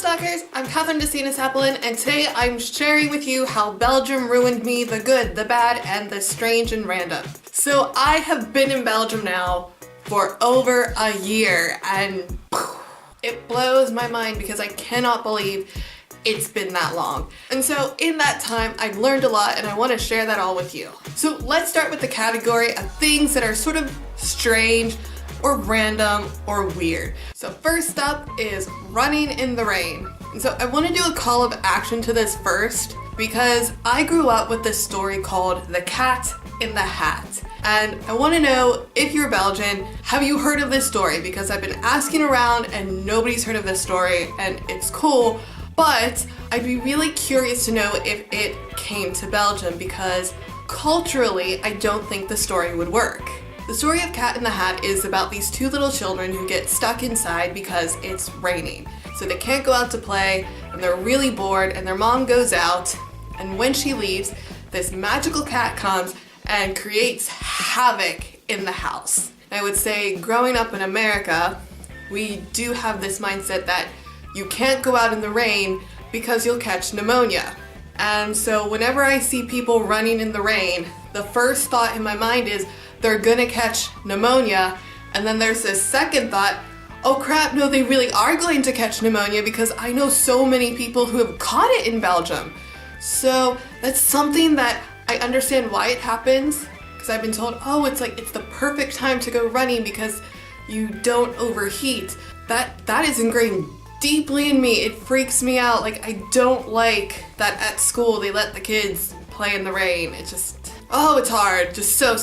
Stalkers, I'm Kathryn and today I'm sharing with you how Belgium ruined me, the good, the bad, and the strange and random. So I have been in Belgium now for over a year and it blows my mind because I cannot believe it's been that long. And so in that time, I've learned a lot and I want to share that all with you. So let's start with the category of things that are sort of strange or random or weird. So first up is running in the rain. And so I want to do a call of action to this first because I grew up with this story called The Cat in the Hat. And I want to know if you're Belgian, have you heard of this story? Because I've been asking around and nobody's heard of this story and it's cool, but I'd be really curious to know if it came to Belgium because culturally I don't think the story would work. The story of Cat in the Hat is about these two little children who get stuck inside because it's raining. So they can't go out to play and they're really bored and their mom goes out, and when she leaves, this magical cat comes and creates havoc in the house. I would say growing up in America, we do have this mindset that you can't go out in the rain because you'll catch pneumonia. And so whenever I see people running in the rain, the first thought in my mind is they're gonna catch pneumonia, and then there's this second thought, oh crap, no, they really are going to catch pneumonia because I know so many people who have caught it in Belgium. So that's something that I understand why it happens, because I've been told, oh, it's the perfect time to go running because you don't overheat. That is ingrained deeply in me. It freaks me out. Like, I don't like that at school they let the kids play in the rain. It just, oh, it's hard. Just so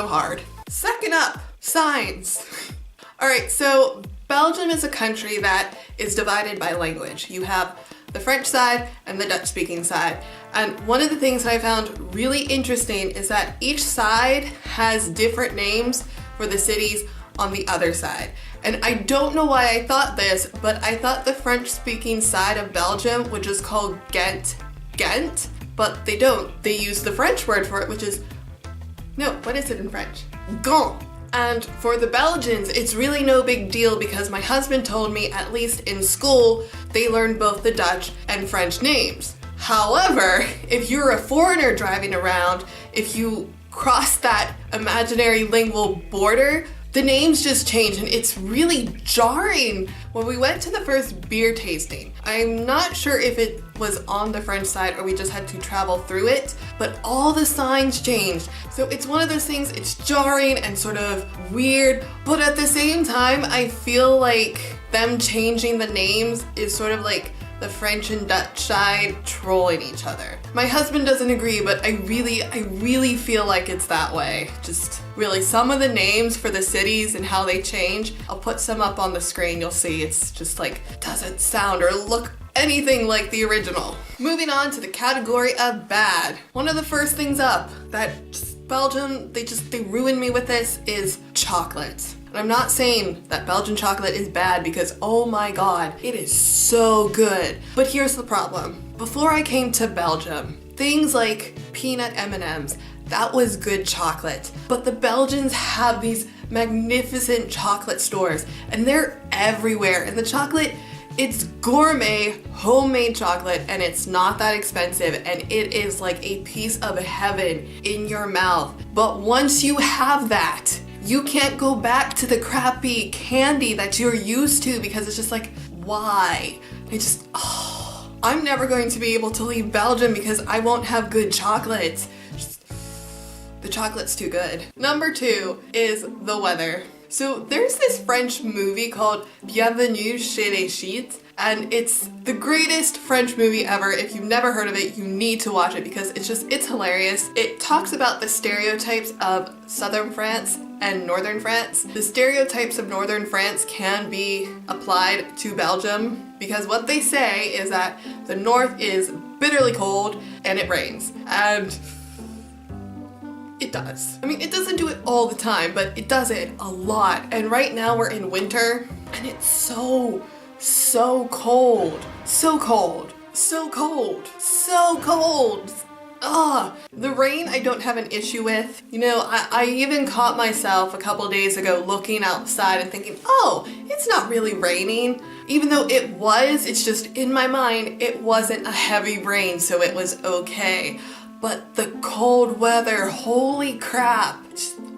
hard. Second up, signs. All right, so Belgium is a country that is divided by language. You have the French side and the Dutch-speaking side. And one of the things that I found really interesting is that each side has different names for the cities on the other side. And I don't know why I thought this, but I thought the French-speaking side of Belgium would just call Ghent, but they don't. They use the French word for it, which is, no, what is it in French? Gant. And for the Belgians, it's really no big deal because my husband told me, at least in school, they learned both the Dutch and French names. However, if you're a foreigner driving around, if you cross that imaginary lingual border, the names just change and it's really jarring. When we went to the first beer tasting, I'm not sure if it was on the French side or we just had to travel through it, but all the signs changed. So it's one of those things, it's jarring and sort of weird, but at the same time, I feel like them changing the names is sort of like the French and Dutch side trolling each other. My husband doesn't agree, but I really feel like it's that way. Just really, some of the names for the cities and how they change, I'll put some up on the screen, you'll see it's just like, doesn't sound or look anything like the original. Moving on to the category of bad. One of the first things up that Belgium, they ruined me with this is chocolate. And I'm not saying that Belgian chocolate is bad because, oh my god, it is so good. But here's the problem. Before I came to Belgium, things like peanut M&Ms, that was good chocolate. But the Belgians have these magnificent chocolate stores and they're everywhere. And the chocolate, it's gourmet, homemade chocolate, and it's not that expensive, and it is like a piece of heaven in your mouth. But once you have that, you can't go back to the crappy candy that you're used to because it's just like, why? I'm never going to be able to leave Belgium because I won't have good chocolate. The chocolate's too good. Number 2 is the weather. So there's this French movie called Bienvenue chez les Ch'tis, and it's the greatest French movie ever. If you've never heard of it, you need to watch it because it's hilarious. It talks about the stereotypes of southern France and northern France. The stereotypes of northern France can be applied to Belgium because what they say is that the north is bitterly cold and it rains. And it does. I mean, it doesn't do it all the time, but it does it a lot. And right now we're in winter and it's so cold. So cold. The rain I don't have an issue with. You know, I even caught myself a couple days ago looking outside and thinking, oh, it's not really raining. Even though it was, it's just in my mind, it wasn't a heavy rain, so it was okay. But the cold weather, holy crap.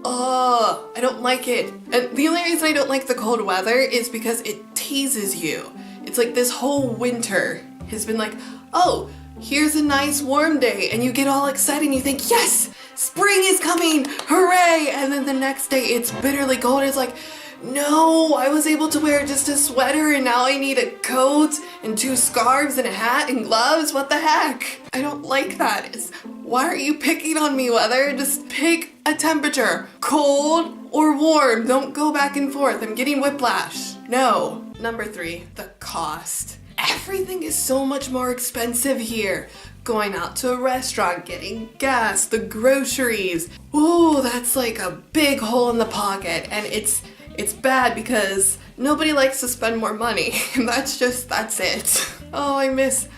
I don't like it. And the only reason I don't like the cold weather is because it teases you. It's like this whole winter has been like, oh, here's a nice warm day, and you get all excited and you think, yes, spring is coming, hooray! And then the next day it's bitterly cold. It's like, no, I was able to wear just a sweater and now I need a coat and 2 scarves and a hat and gloves. What the heck? I don't like that. Why are you picking on me, weather? Just pick a temperature, cold or warm. Don't go back and forth. I'm getting whiplash. No. Number 3, the cost. Everything is so much more expensive here. Going out to a restaurant, getting gas, the groceries. Ooh, that's like a big hole in the pocket, and it's bad because nobody likes to spend more money. That's it. Oh, I miss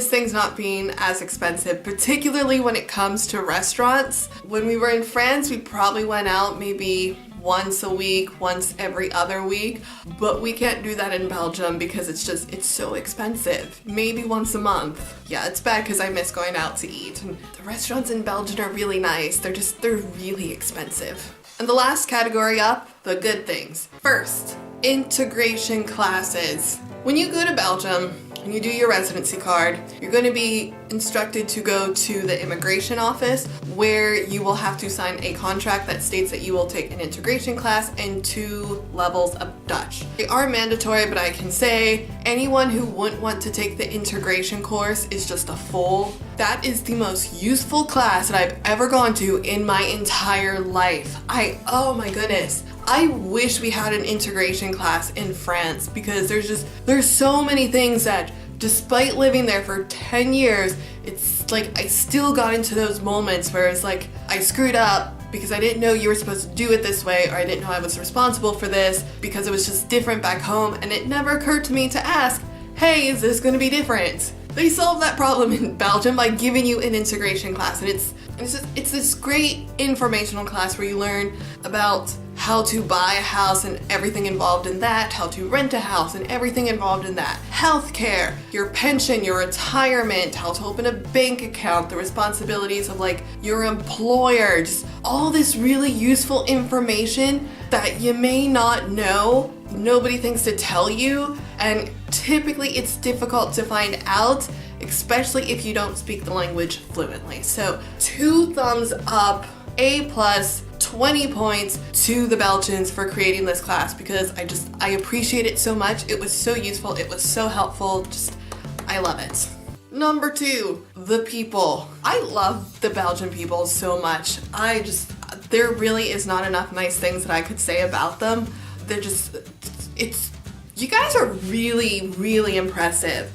things not being as expensive, particularly when it comes to restaurants. When we were in France, we probably went out maybe once a week, once every other week, but we can't do that in Belgium because it's so expensive. Maybe once a month. Yeah, it's bad because I miss going out to eat. And the restaurants in Belgium are really nice. They're really expensive. And the last category up, the good things. First, integration classes. When you go to Belgium, when you do your residency card, you're going to be instructed to go to the immigration office where you will have to sign a contract that states that you will take an integration class and 2 levels of Dutch. They are mandatory, but I can say anyone who wouldn't want to take the integration course is just a fool. That is the most useful class that I've ever gone to in my entire life. Oh my goodness. I wish we had an integration class in France because there's so many things that despite living there for 10 years, it's like I still got into those moments where it's like I screwed up because I didn't know you were supposed to do it this way, or I didn't know I was responsible for this because it was just different back home, and it never occurred to me to ask, hey, is this going to be different? They solved that problem in Belgium by giving you an integration class, and it's this great informational class where you learn about how to buy a house and everything involved in that, how to rent a house and everything involved in that, healthcare, your pension, your retirement, how to open a bank account, the responsibilities of like your employer, just all this really useful information that you may not know, nobody thinks to tell you, and typically it's difficult to find out, especially if you don't speak the language fluently. So 2 thumbs up, A+, 20 points to the Belgians for creating this class because I appreciate it so much. It was so useful, it was so helpful, I love it. Number 2, the people. I love the Belgian people so much. There really is not enough nice things that I could say about them. You guys are really, really impressive.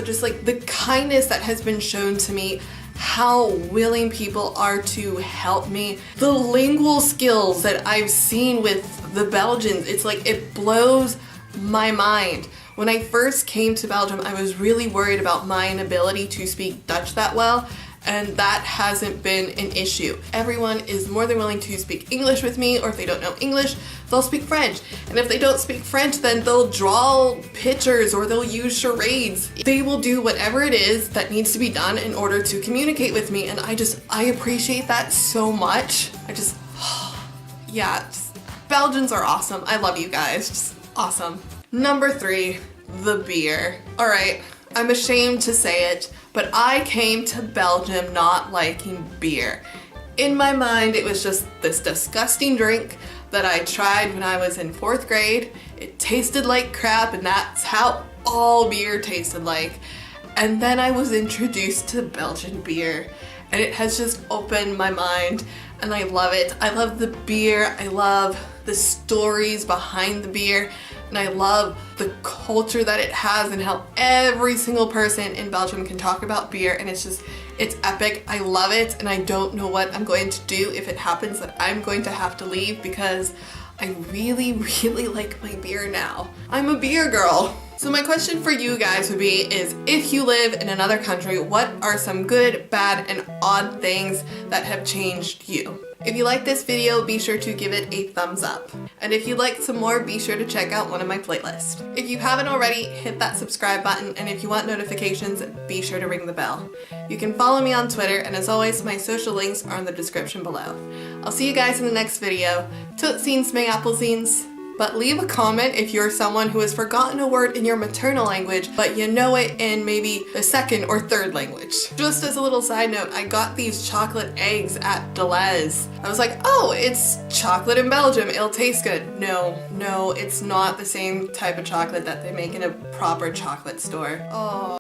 Just like the kindness that has been shown to me, how willing people are to help me, the lingual skills that I've seen with the Belgians, it's like it blows my mind. When I first came to Belgium, I was really worried about my inability to speak Dutch that well, and that hasn't been an issue. Everyone is more than willing to speak English with me, or if they don't know English, they'll speak French. And if they don't speak French, then they'll draw pictures or they'll use charades. They will do whatever it is that needs to be done in order to communicate with me, and I appreciate that so much. Belgians are awesome. I love you guys, just awesome. Number 3, the beer. All right, I'm ashamed to say it, but I came to Belgium not liking beer. In my mind, it was just this disgusting drink that I tried when I was in 4th grade. It tasted like crap, and that's how all beer tasted like. And then I was introduced to Belgian beer, and it has just opened my mind, and I love it. I love the beer, I love the stories behind the beer, and I love the culture that it has and how every single person in Belgium can talk about beer, and it's epic. I love it, and I don't know what I'm going to do if it happens that I'm going to have to leave because I really, really like my beer now. I'm a beer girl. So my question for you guys would be is, if you live in another country, what are some good, bad, and odd things that have changed you? If you like this video, be sure to give it a thumbs up. And if you'd like some more, be sure to check out one of my playlists. If you haven't already, hit that subscribe button, and if you want notifications, be sure to ring the bell. You can follow me on Twitter, and as always, my social links are in the description below. I'll see you guys in the next video. Tootsiens may appelsiens. But leave a comment if you're someone who has forgotten a word in your maternal language, but you know it in maybe the second or third language. Just as a little side note, I got these chocolate eggs at Deleuze. I was like, oh, it's chocolate in Belgium, it'll taste good. No, it's not the same type of chocolate that they make in a proper chocolate store. Oh.